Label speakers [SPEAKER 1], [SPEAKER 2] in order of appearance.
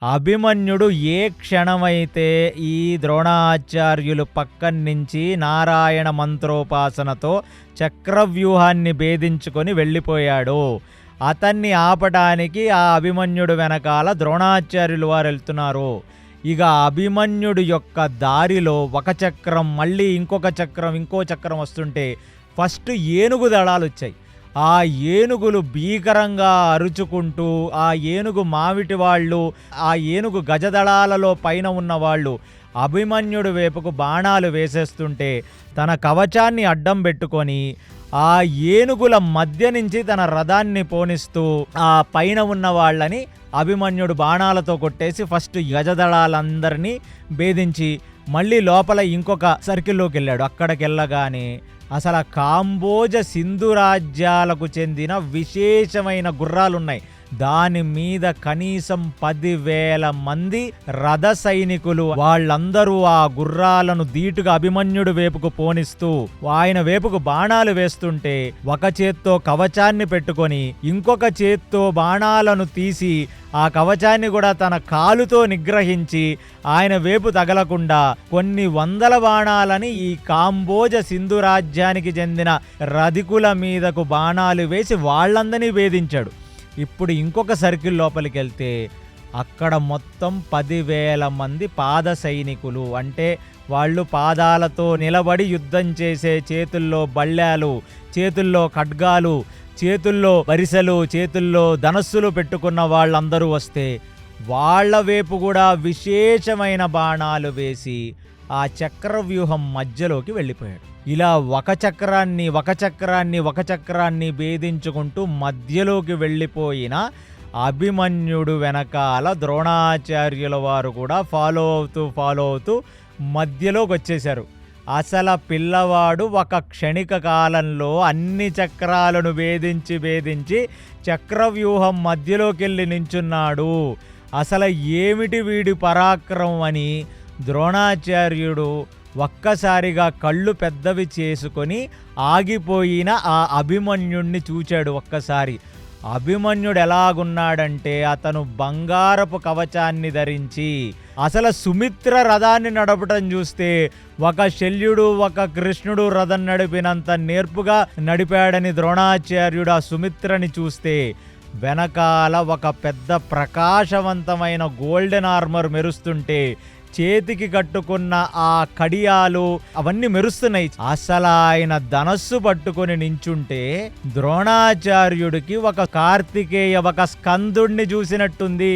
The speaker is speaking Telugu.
[SPEAKER 1] అభిమన్యుడు ఏ క్షణమైతే ఈ ద్రోణాచార్యులు పక్కన్నించి నారాయణ మంత్రోపాసనతో చక్రవ్యూహాన్ని భేదించుకొని వెళ్ళిపోయాడో, అతన్ని ఆపటానికి ఆ అభిమన్యుడు వెనకాల ద్రోణాచార్యులు వారు వెళ్తున్నారు. ఇక అభిమన్యుడు యొక్క దారిలో ఒక చక్రం, మళ్ళీ ఇంకొక చక్రం, ఇంకో చక్రం వస్తుంటే ఫస్ట్ ఏనుగు దళాలు వచ్చాయి. ఆ ఏనుగులు భీకరంగా అరుచుకుంటూ, ఆ ఏనుగు మావిటి వాళ్ళు, ఆ ఏనుగు గజదళాలలో పైన ఉన్న వాళ్ళు అభిమన్యుడు వైపుకు బాణాలు వేసేస్తుంటే తన కవచాన్ని అడ్డం పెట్టుకొని ఆ ఏనుగుల మధ్య నుంచి తన రథాన్ని పోనిస్తూ ఆ పైన ఉన్న వాళ్ళని అభిమన్యుడు బాణాలతో కొట్టేసి ఫస్ట్ గజదళాలందరినీ భేదించి మళ్ళీ లోపల ఇంకొక సర్కిల్లోకి వెళ్ళాడు. అక్కడికి వెళ్ళగానే అసలు కాంబోజ సింధు రాజ్యాలకు చెందిన విశేషమైన గుర్రాలున్నాయి. దాని మీద కనీసం 10,000 మంది రథ సైనికులు. వాళ్ళందరూ ఆ గుర్రాలను ధీటుగా అభిమన్యుడు వైపుకు పోనిస్తూ ఆయన వైపుకు బాణాలు వేస్తుంటే ఒక చేత్తో కవచాన్ని పెట్టుకొని ఇంకొక చేత్తో బాణాలను తీసి ఆ కవచాన్ని కూడా తన కాలుతో నిగ్రహించి ఆయన వైపు తగలకుండా కొన్ని వందల బాణాలని ఈ కాంబోజ సింధు రాజ్యానికి చెందిన రధికుల మీదకు బాణాలు వేసి వాళ్ళందరినీ భేదించాడు. ఇప్పుడు ఇంకొక సర్కిల్ లోపలికి వెళ్తే అక్కడ మొత్తం 10,000 మంది పాద సైనికులు. అంటే వాళ్ళు పాదాలతో నిలబడి యుద్ధం చేసే, చేతుల్లో బళ్ళాలు, చేతుల్లో ఖడ్గాలు, చేతుల్లో వరిసెలు, చేతుల్లో ధనస్సులు పెట్టుకున్న వాళ్ళందరూ వస్తే వాళ్ళ వైపు కూడా విశేషమైన బాణాలు వేసి ఆ చక్రవ్యూహం మధ్యలోకి వెళ్ళిపోయాడు. ఇలా ఒక చక్రాన్ని భేదించుకుంటూ మధ్యలోకి వెళ్ళిపోయిన అభిమన్యుడు వెనకాల ద్రోణాచార్యుల వారు కూడా ఫాలో అవుతూ మధ్యలోకి వచ్చేశారు. అసలు పిల్లవాడు ఒక క్షణిక కాలంలో అన్ని చక్రాలను భేదించి చక్రవ్యూహం మధ్యలోకి వెళ్ళి నించున్నాడు. అసలు ఏమిటి వీడి పరాక్రమం అని ద్రోణాచార్యుడు ఒక్కసారిగా కళ్ళు పెద్దవి చేసుకొని ఆగిపోయిన ఆ అభిమన్యుణ్ణి చూచాడు. ఒక్కసారి అభిమన్యుడు ఎలాగున్నాడంటే అతను బంగారపు కవచాన్ని ధరించి, అసలు సుమిత్ర రథాన్ని నడపటం చూస్తే ఒక శల్యుడు ఒక కృష్ణుడు రథం నడిపినంత నేర్పుగా నడిపాడని ద్రోణాచార్యుడు ఆ సుమిత్రని చూస్తే వెనకాల ఒక పెద్ద ప్రకాశవంతమైన గోల్డెన్ ఆర్మర్ మెరుస్తుంటే చేతికి కట్టుకున్న ఆ కడియాలు అవన్నీ మెరుస్తున్నాయి. అసలు ఆయన ధనస్సు పట్టుకొని నించుంటే ద్రోణాచార్యుడికి ఒక కార్తికేయ, ఒక స్కందుణ్ణి చూసినట్టుంది.